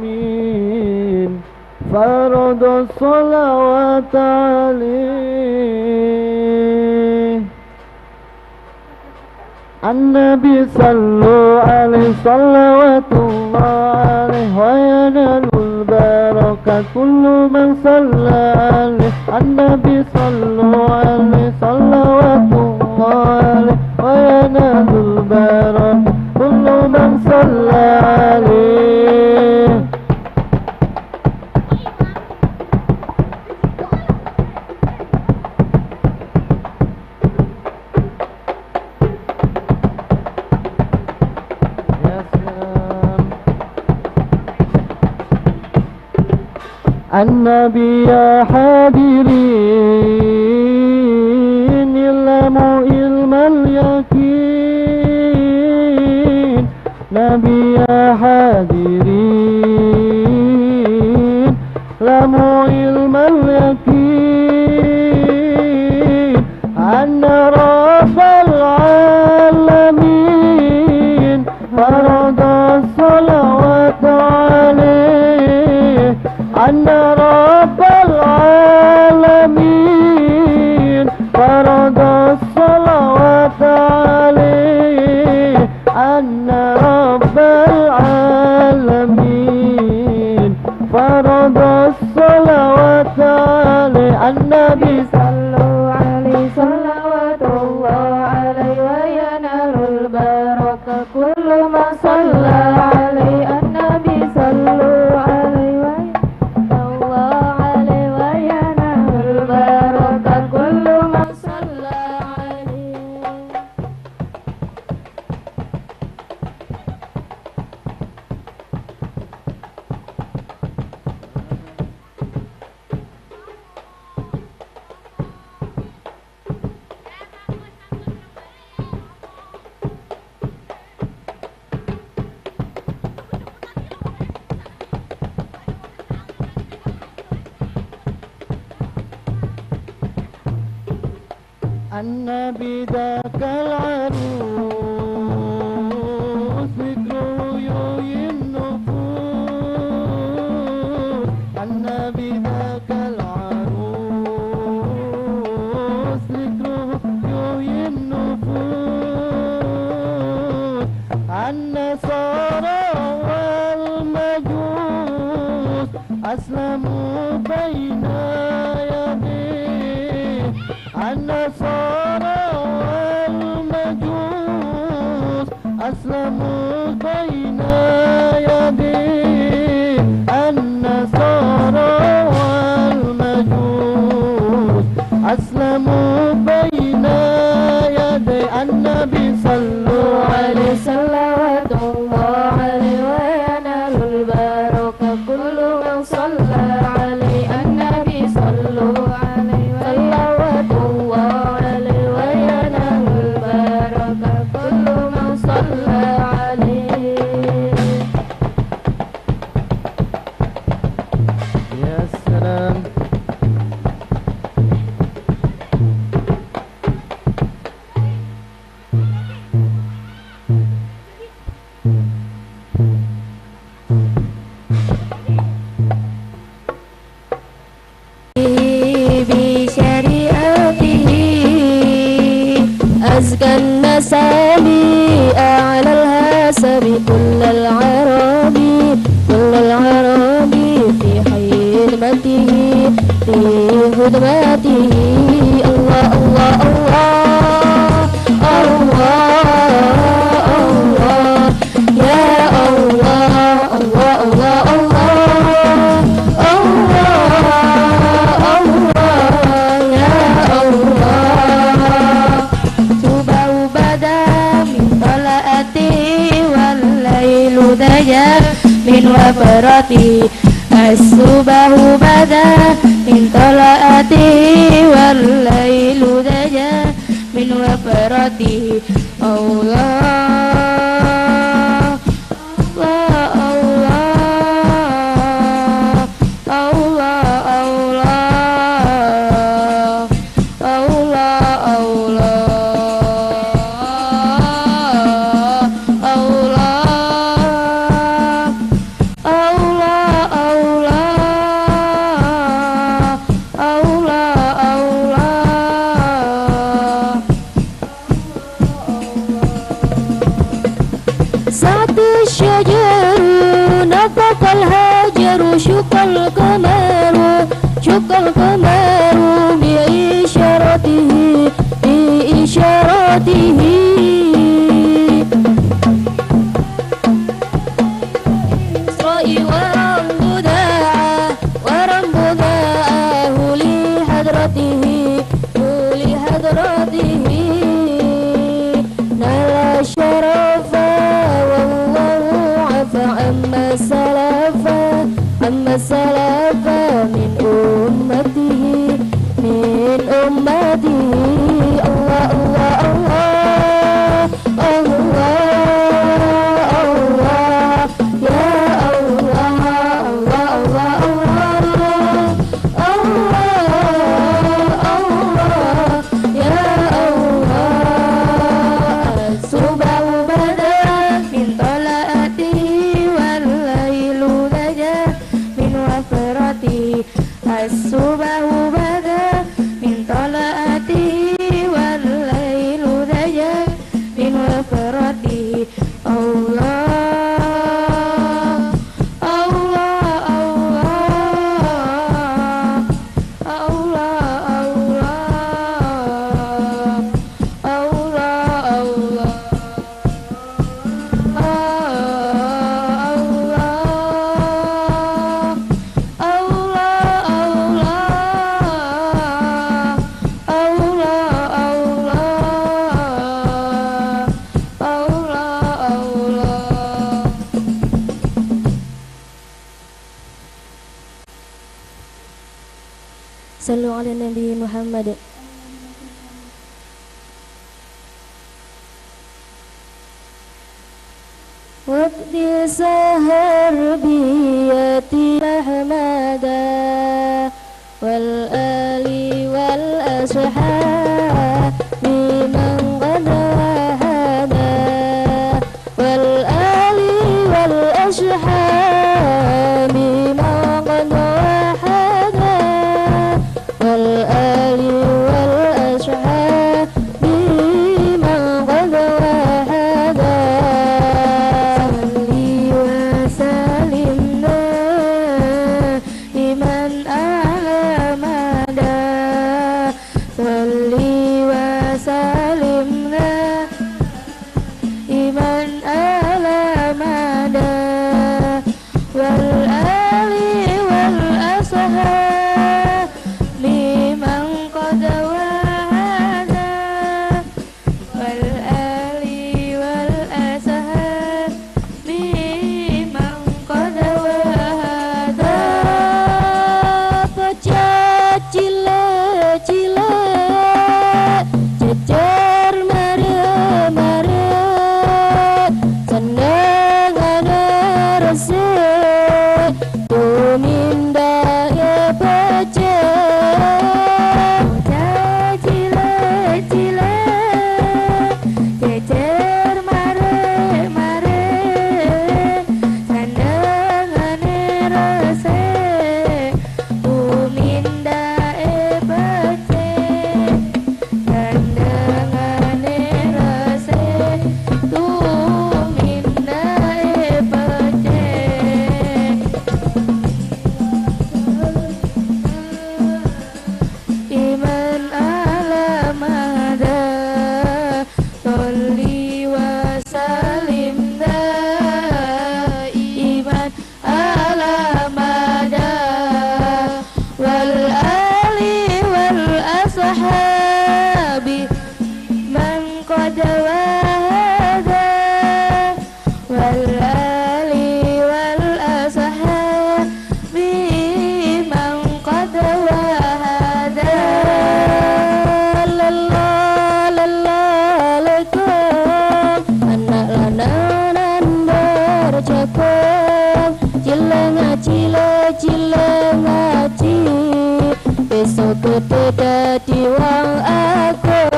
العالمين فرض الصلوات عليه النبي صلوا عليه صلوات الله عليه وينال البركة كل من صلى عليه النبي صلوا عليه صلوات الله عليه وينال البركة كل من صلى عليه. النبي يا حاضرين علموا علم اليقين نبي يا حاضرين علموا علم اليقين أن رب العالمين فرض الصلوات عليه أن رب العالمين فرض الصلوات عليه أن رب العالمين فرض الصلوات عليه النبي صلوا عليه صلوات الله عليه وينال البركة كل ما صلى عليه النبي صلوا عليه النبي ذاك العروس ذكره يحيي النفوس النبي ذاك العروس ذكره يحيي النفوس النصارى والمجوس أسلموا بين يديه النصارى والمجوس أسلموا بين يديه النصارى والمجوس أسلموا بين يديه النبي صلوا عليه صلوات الله عليه وينال البركة كل من صلى عليه النبي صلوا عليه صلوات الله عليه وينال البركة كل من صلى عليه. يا سلام. أزكى المسامي أعلى الهسب كل العربي في خدمته في خدمته الله الله الله الله الله يا الله الله الله من وفرتي الصبح بدا من طلعته والليل دجا من وفرتي الله الله الله الله الله salafa min ummatihi min ummatihi. Allah Allah Allah Allah Allah ya Allah Allah Allah Allah Allah ya Allah. Subahu bada min talaatihi wal lailu daja min wafratihi. As-subahu bada min talaatihi wal lailu daja min wafratihi. Allah Sallu ala Nabi Muhammad. Waqti sahar biyati Ahmada wal ali wal ashabi man qad wahada wal ali wal ashabi man qad wahada wal ali wal ashabi man qad wahada. Salli wa salimna iman alamada. Salli wa salimna iman alamada wal ali wal ashabi man qad wahada wal ali wal ashabi man qad wahada. Bocah cilik-cilik jejer mare-mare senengane resik tumindae becik. Bocah cilik-cilik jejer mare-mare senengane resik tumindae becik. Senengane resik tumindae becik. Iman alamada. Sholli wa salimna iman alamada wal ali wal ashabi man qad wahada wal ali wal ashabi man qad wahada. Lalalakum anak lanang bercakap cile ngaji besok gede dadi wong agung.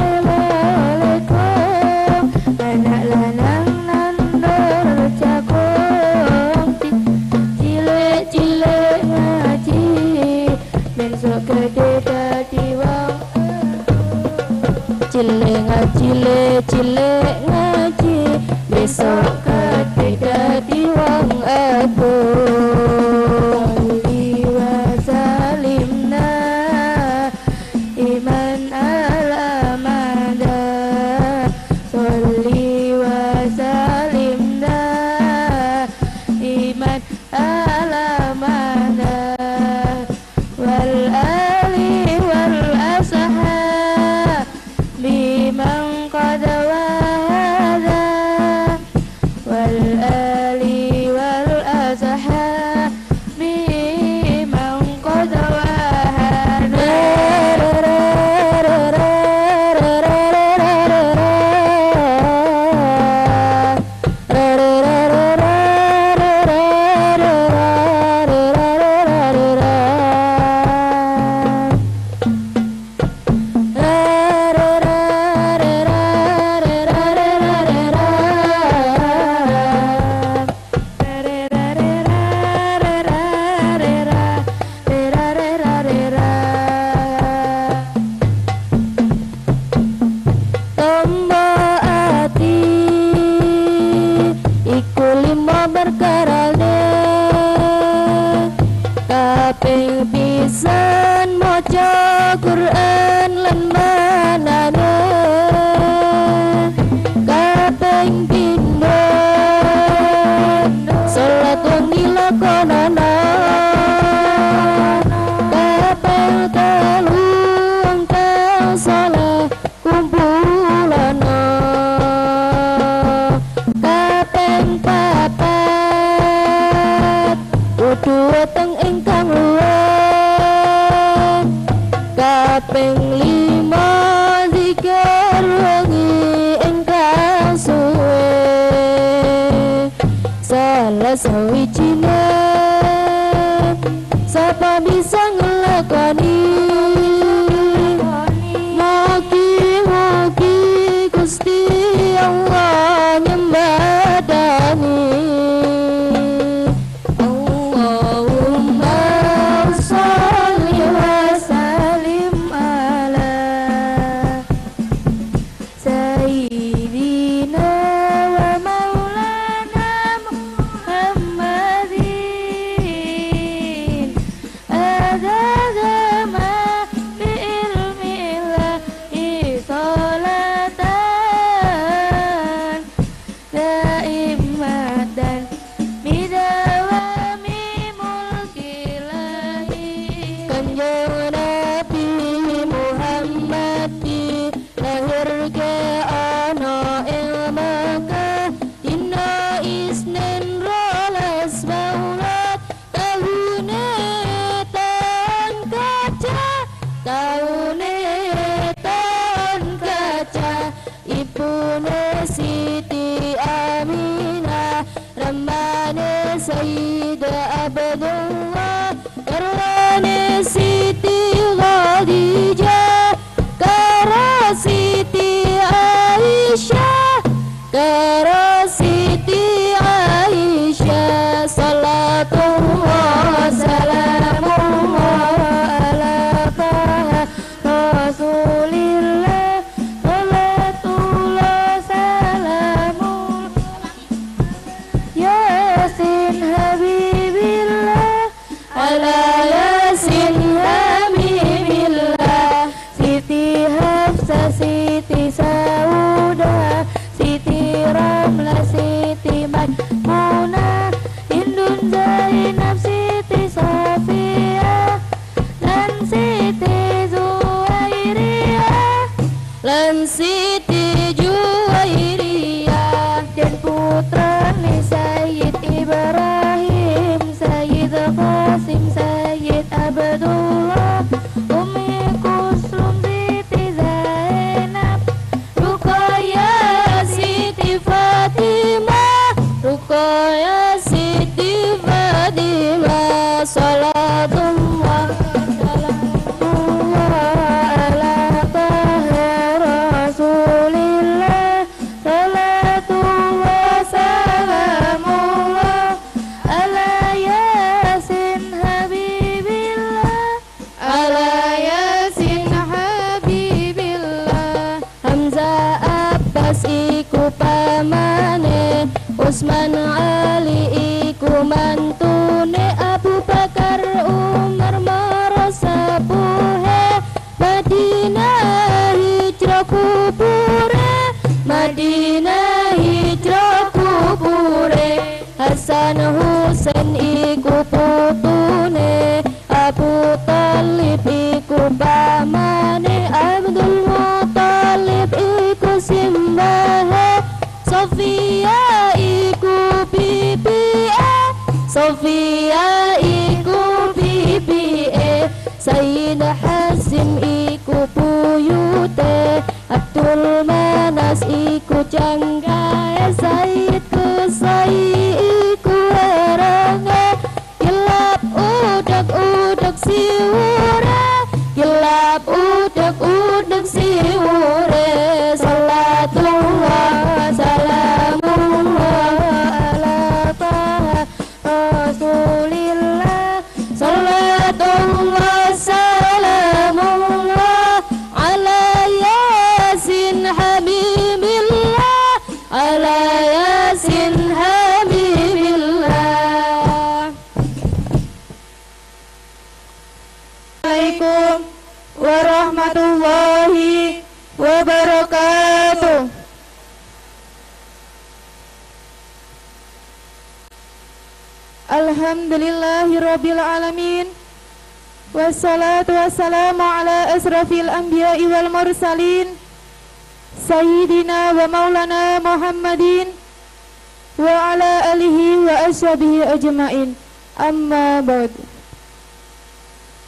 Lalalakum anak lanang bercakap cile ngaji besok gede dadi wong cile ngaji besok gede dadi wong agung. Salli wa salimna iman alamada. Salli wa salimna iman alamada wal ali wal ashabi man qad wahada nglakonana kaping telu engkang saleh kumpulana kaping papat kudu weteng ingkang luwih kaping lima zikir wengi ingkang suwe salah sawijine sapa bisa ngelakoni mugi-mugi Gusti Allah nyembadani Allahumma sholli wa sallim ala sayyidina wa maulana Muhammadin adadama bi ilmillahi sholatan daimatan bidawami mulkilahi kanjeng Nabi Muhammad lahir ke ana ing Makkah dina Isnin rolas Maulud tahune tahun kaca ibune Siti Aminah ramane Sayyidah Abdullah karwane Siti Khadijah karo Siti Aisyah karo Siti Aisyah salatullah salamullah ala taha rasulillah salatullah salamullah yasin habibillah ala yasin habibillah Siti Hafsah Siti Saudah Siti Ramlah Siti Maimunah Hindun Zainab Siti Safiyah dan Siti Zuwairiyah lan Siti Juwairiyah dan putrane Sayyid Ibrahim Sayyid Qasim Sayyid Abdullah Umi Kusum Siti Zainab Ruqayyah Siti Fatimah Ruqayyah Siti Fatimah salatullah salamullah ala taha rasulillah salatullah salamullah ala yasin habibillah ala yasin habibillah Hamzah Abbas iku pamane Usman Ali iku mantune Abu Bakar Umar marasa puhe Madinah hijrah kubure Madinah hijrah kubure Hasan Husain iku putune Abu Talib iku pamane Abdul Muttalib iku simbahe Sofia iku bibie Sofia iku bibie Sayyid Hasim iku buyute Abdul Manas iku jangkae Sayyid Qusay iku erange Kilap udak siwure Kilap udak siwure Salatullah salamullah ala taha rasulillah Salatullah salamullah ala yasin habibillah ala yasin habibillah Assalamualaikum warahmatullahi wabarakatuh. Alhamdulillahirabbil alamin. Wassalatu wassalamu ala asrafil anbiya'i wal mursalin Sayyidina wa maulana Muhammadin wa ala alihi wa ashabihi ajma'in. Amma ba'd.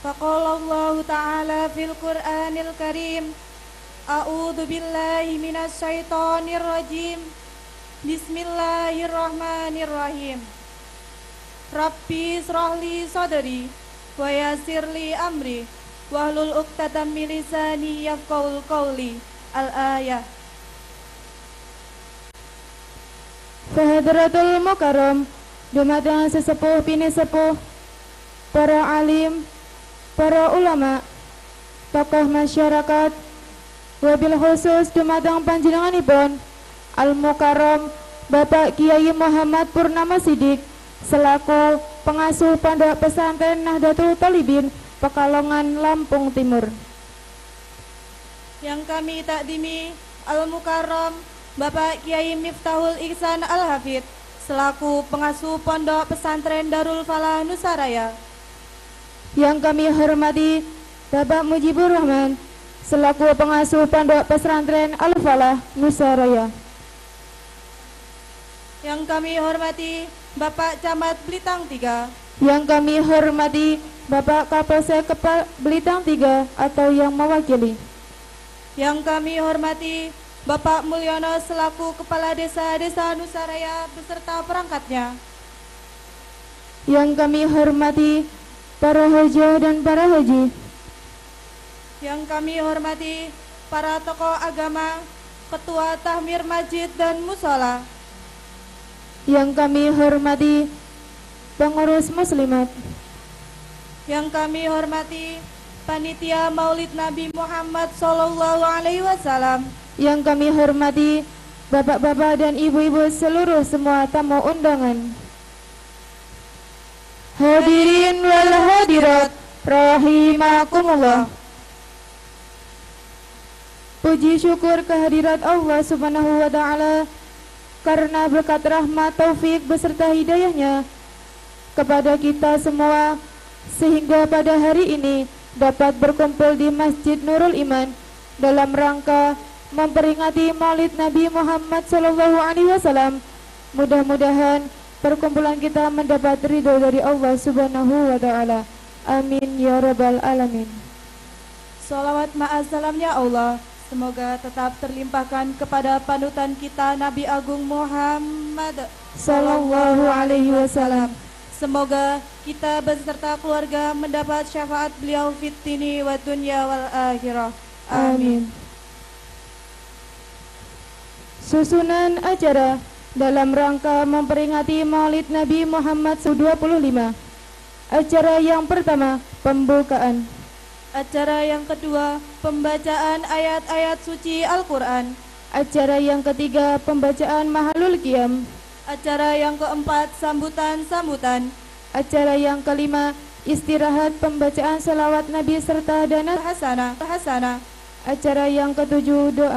Faqala Allah Ta'ala fil Qur'anil Karim, A'udzu billahi minasy syaithanir rajim. Bismillahirrahmanirrahim. Rabbi shrahli sadri wa yassirli amri wahlul 'uqdatam min lisani yafqahul qawli. Al-ayah. Fahadratul Mukarram, dumateng sesepuh bini sepuh, para alim, para ulama, tokoh masyarakat, wabil khusus dumateng panjenenganipun Al-Mukarram Bapak Kiai Muhammad Purnama Sidik selaku pengasuh Pondok Pesantren Nahdlatul Thalibin Pekalongan, Lampung Timur. Yang kami takdimi Al-Mukarram Bapak Kiai Miftahul Ihsan Al-Hafidh selaku pengasuh Pondok Pesantren Darul Falah Nusaraya. Yang kami hormati Bapak Mujibur Rahman selaku pengasuh Pondok Pesantren Al-Falah Nusaraya. Yang kami hormati Bapak Camat Belitang 3. Yang kami hormati Bapak Kapolsek Belitang 3 atau yang mewakili. Yang kami hormati Bapak Mulyono selaku Kepala Desa Nusaraya beserta perangkatnya. Yang kami hormati para hoja dan para haji. Yang kami hormati para tokoh agama, ketua tahmir masjid dan musola. Yang kami hormati pengurus muslimat. Yang kami hormati panitia Maulid Nabi Muhammad SAW. Yang kami hormati bapak-bapak dan ibu-ibu seluruh semua tamu undangan. Hadirin wal hadirat rahimakumullah. Puji syukur kehadirat Allah Subhanahu wa taala karena berkat rahmat taufik beserta hidayahnya kepada kita semua sehingga pada hari ini dapat berkumpul di Masjid Nurul Iman dalam rangka memperingati Maulid Nabi Muhammad SAW. Mudah-mudahan perkumpulan kita mendapat ridho dari Allah Subhanahu wa taala. Amin ya rabbal alamin. Salawat ma'assalamnya Allah semoga tetap terlimpahkan kepada panutan kita Nabi Agung Muhammad Sallallahu alaihi wasallam. Semoga kita beserta keluarga mendapat syafaat beliau fit dini wa dunya wal akhirah. Amin. Susunan acara dalam rangka memperingati Maulid Nabi Muhammad 25. Acara yang pertama, pembukaan. Acara yang kedua, pembacaan ayat-ayat suci Al-Quran. Acara yang ketiga, pembacaan Mahalul Qiyam. Acara yang keempat, sambutan-sambutan. Acara yang kelima, istirahat pembacaan selawat Nabi serta dana hasanah. Acara yang ketujuh, doa.